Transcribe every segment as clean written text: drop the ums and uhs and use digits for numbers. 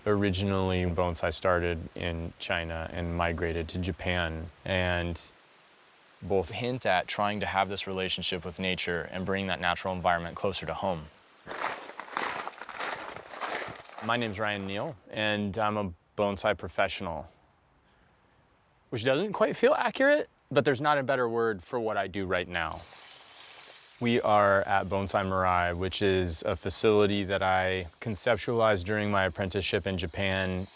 Originally, bonsai started in China and migrated to Japan, and both hint at trying to have this relationship with nature and bring that natural environment closer to home. My name's Ryan Neal, and I'm a bonsai professional, which doesn't quite feel accurate, but there's not a better word for what I do right now. We are at Bonsai Mirai, which is a facility that I conceptualized during my apprenticeship in Japan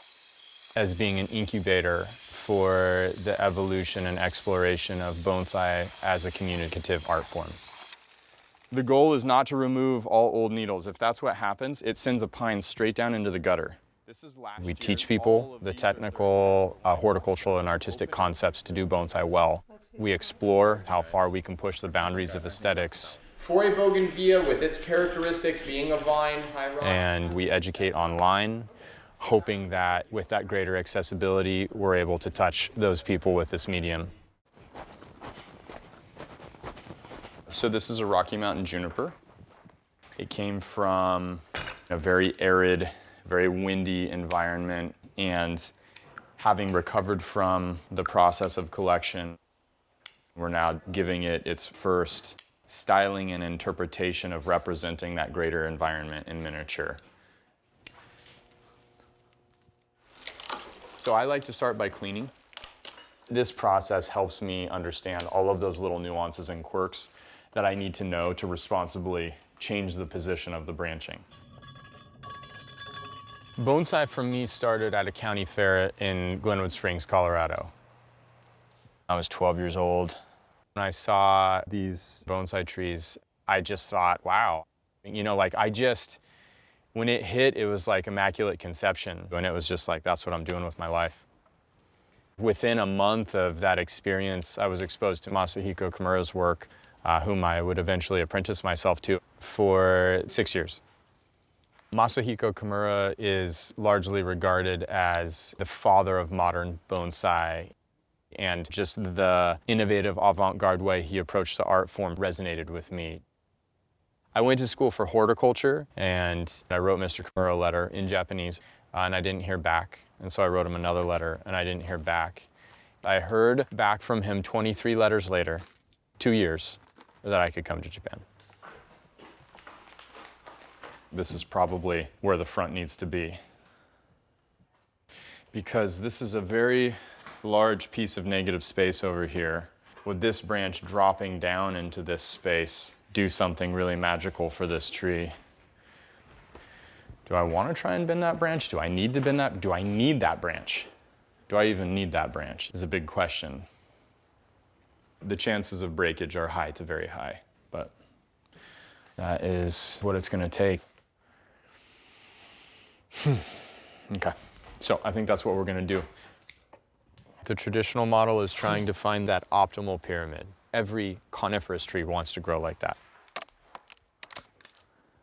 as being an incubator for the evolution and exploration of bonsai as a communicative art form. The goal is not to remove all old needles. If that's what happens, it sends a pine straight down into the gutter. We teach people the technical, horticultural, and artistic concepts to do bonsai well. We explore how far we can push the boundaries of aesthetics. For a bougainvillea with its characteristics being a vine, And we educate online, hoping that with that greater accessibility, we're able to touch those people with this medium. So this is a Rocky Mountain juniper. It came from a very arid, very windy environment, and having recovered from the process of collection, we're now giving it its first styling and interpretation of representing that greater environment in miniature. So I like to start by cleaning. This process helps me understand all of those little nuances and quirks that I need to know to responsibly change the position of the branching. Bonsai for me started at a county fair in Glenwood Springs, Colorado. I was 12 years old. When I saw these bonsai trees, I just thought, wow. You know, like when it hit, it was like immaculate conception. And it was just like, that's what I'm doing with my life. Within a month of that experience, I was exposed to Masahiko Kimura's work, whom I would eventually apprentice myself to for 6 years. Masahiko Kimura is largely regarded as the father of modern bonsai, and just the innovative avant-garde way he approached the art form resonated with me. I went to school for horticulture, and I wrote Mr. Kimura a letter in Japanese, and I didn't hear back. And so I wrote him another letter, and I didn't hear back. I heard back from him 23 letters later, 2 years, that I could come to Japan. This is probably where the front needs to be, because this is a very large piece of negative space over here. Would this branch dropping down into this space do something really magical for this tree? Do I want to try and bend that branch? Do I need to bend that? Do I need that branch? Do I even need that branch? Is a big question. The chances of breakage are high to very high, but that is what it's going to take. Okay, so I think that's what we're going to do. The traditional model is trying to find that optimal pyramid. Every coniferous tree wants to grow like that.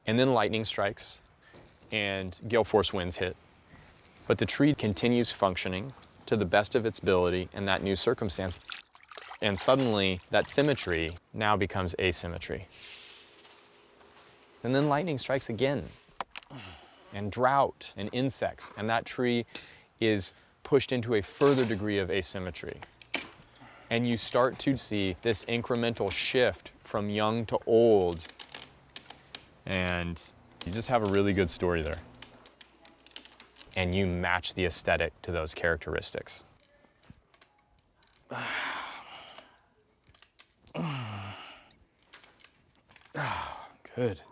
And then lightning strikes and gale force winds hit. But the tree continues functioning to the best of its ability in that new circumstance. And suddenly that symmetry now becomes asymmetry. And then lightning strikes again, and drought and insects, and that tree is pushed into a further degree of asymmetry. And you start to see this incremental shift from young to old, and you just have a really good story there. And you match the aesthetic to those characteristics. Good.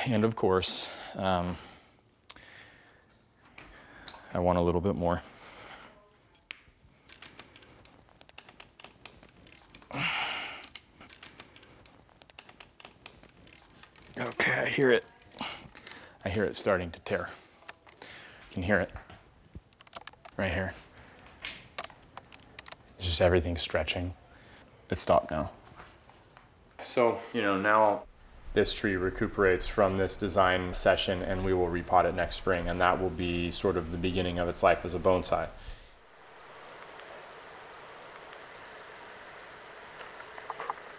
And of course, I want a little bit more. Okay, I hear it. I hear it starting to tear. You can hear it right here. It's just everything stretching. It stopped now. So, now this tree recuperates from this design session, and we will repot it next spring, and that will be sort of the beginning of its life as a bonsai.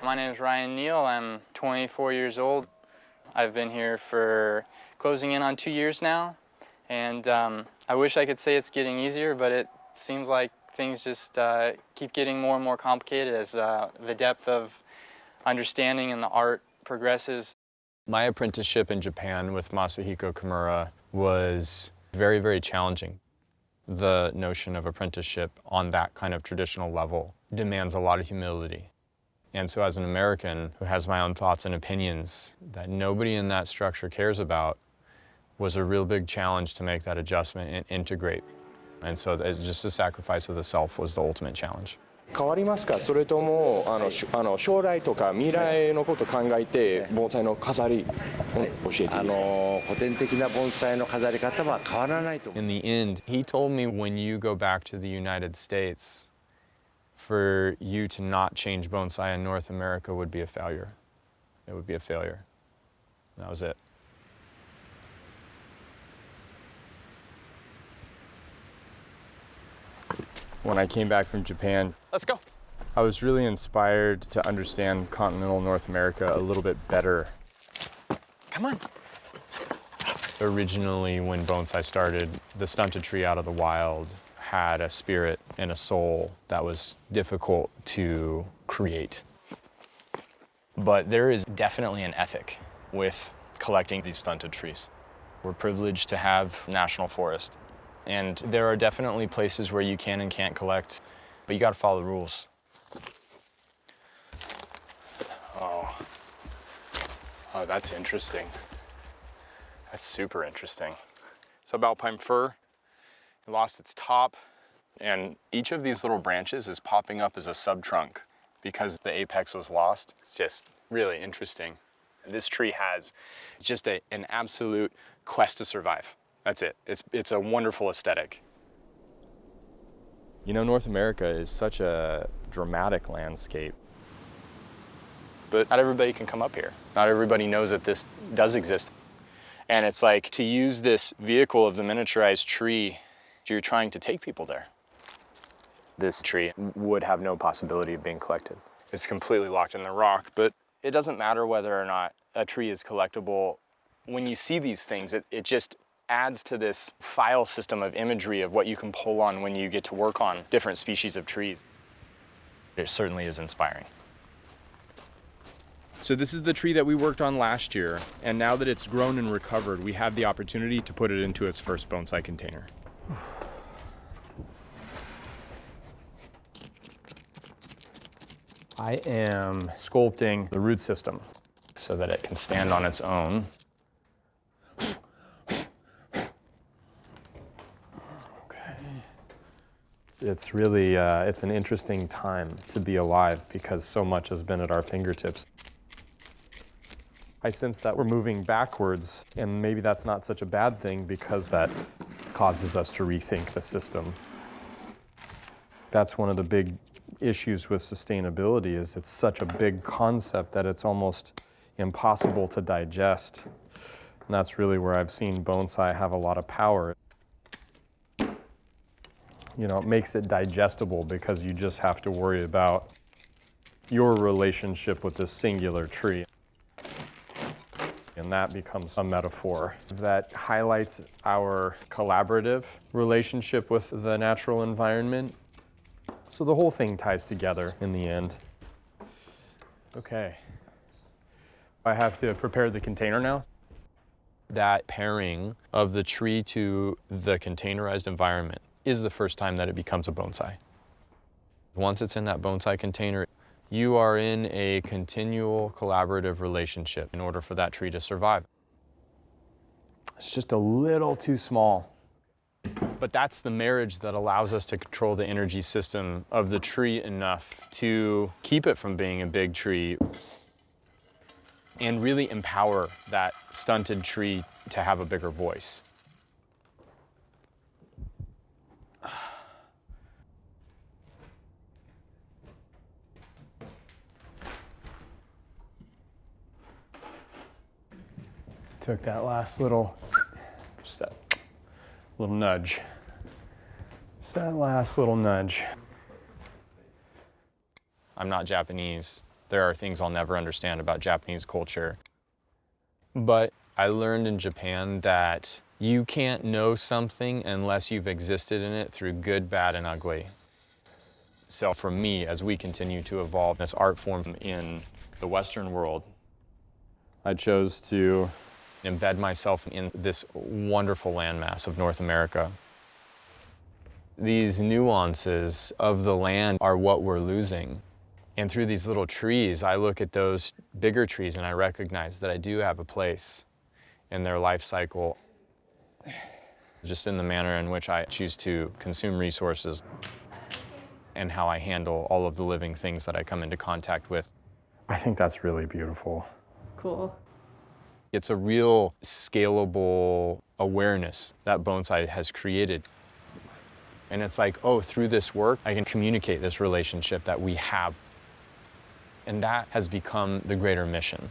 My name is Ryan Neal. I'm 24 years old. I've been here for closing in on 2 years now, And I wish I could say it's getting easier, but it seems like things just keep getting more and more complicated as the depth of understanding and the art progresses. My apprenticeship in Japan with Masahiko Kimura was very, very challenging. The notion of apprenticeship on that kind of traditional level demands a lot of humility. And so as an American who has my own thoughts and opinions that nobody in that structure cares about, was a real big challenge to make that adjustment and integrate. And so just the sacrifice of the self was the ultimate challenge. 変わりますか？それとも将来とか未来のことを考えて盆栽の飾りを教えていいですか？古典的な盆栽の飾り方は変わらないと思います。 In the end, he told me when you go back to the United States, for you to not change bonsai in North America would be a failure. It would be a failure. That was it. When I came back from Japan, let's go. I was really inspired to understand continental North America a little bit better. Come on. Originally, when bonsai started, the stunted tree out of the wild had a spirit and a soul that was difficult to create. But there is definitely an ethic with collecting these stunted trees. We're privileged to have national forest. And there are definitely places where you can and can't collect, but you gotta follow the rules. Oh, that's interesting. That's super interesting. Subalpine fir, it lost its top, and each of these little branches is popping up as a subtrunk because the apex was lost. It's just really interesting. This tree has just an absolute quest to survive. That's it. It's a wonderful aesthetic. You know, North America is such a dramatic landscape. But not everybody can come up here. Not everybody knows that this does exist. And it's like to use this vehicle of the miniaturized tree, you're trying to take people there. This tree would have no possibility of being collected. It's completely locked in the rock, but it doesn't matter whether or not a tree is collectible. When you see these things, it just adds to this file system of imagery of what you can pull on when you get to work on different species of trees. It certainly is inspiring. So this is the tree that we worked on last year, and now that it's grown and recovered, we have the opportunity to put it into its first bonsai container. I am sculpting the root system so that it can stand on its own. It's really, it's an interesting time to be alive because so much has been at our fingertips. I sense that we're moving backwards, and maybe that's not such a bad thing because that causes us to rethink the system. That's one of the big issues with sustainability is it's such a big concept that it's almost impossible to digest. And that's really where I've seen bonsai have a lot of power. You know, it makes it digestible because you just have to worry about your relationship with this singular tree. And that becomes a metaphor that highlights our collaborative relationship with the natural environment. So the whole thing ties together in the end. Okay. I have to prepare the container now. That pairing of the tree to the containerized environment is the first time that it becomes a bonsai. Once it's in that bonsai container, you are in a continual collaborative relationship in order for that tree to survive. It's just a little too small. But that's the marriage that allows us to control the energy system of the tree enough to keep it from being a big tree and really empower that stunted tree to have a bigger voice. Took that last little, just that little nudge. Just that last little nudge. I'm not Japanese. There are things I'll never understand about Japanese culture. But I learned in Japan that You can't know something unless you've existed in it through good, bad, and ugly. So for me, as we continue to evolve this art form in the Western world, I chose to embed myself in this wonderful landmass of North America. These nuances of the land are what we're losing. And through these little trees, I look at those bigger trees and I recognize that I do have a place in their life cycle, just in the manner in which I choose to consume resources and how I handle all of the living things that I come into contact with. I think that's really beautiful. Cool. It's a real scalable awareness that Bonsai has created. And it's like, oh, through this work, I can communicate this relationship that we have. And that has become the greater mission.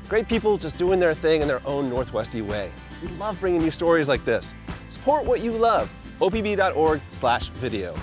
Great people just doing their thing in their own Northwesty way. We love bringing you stories like this. Support what you love. opb.org/video.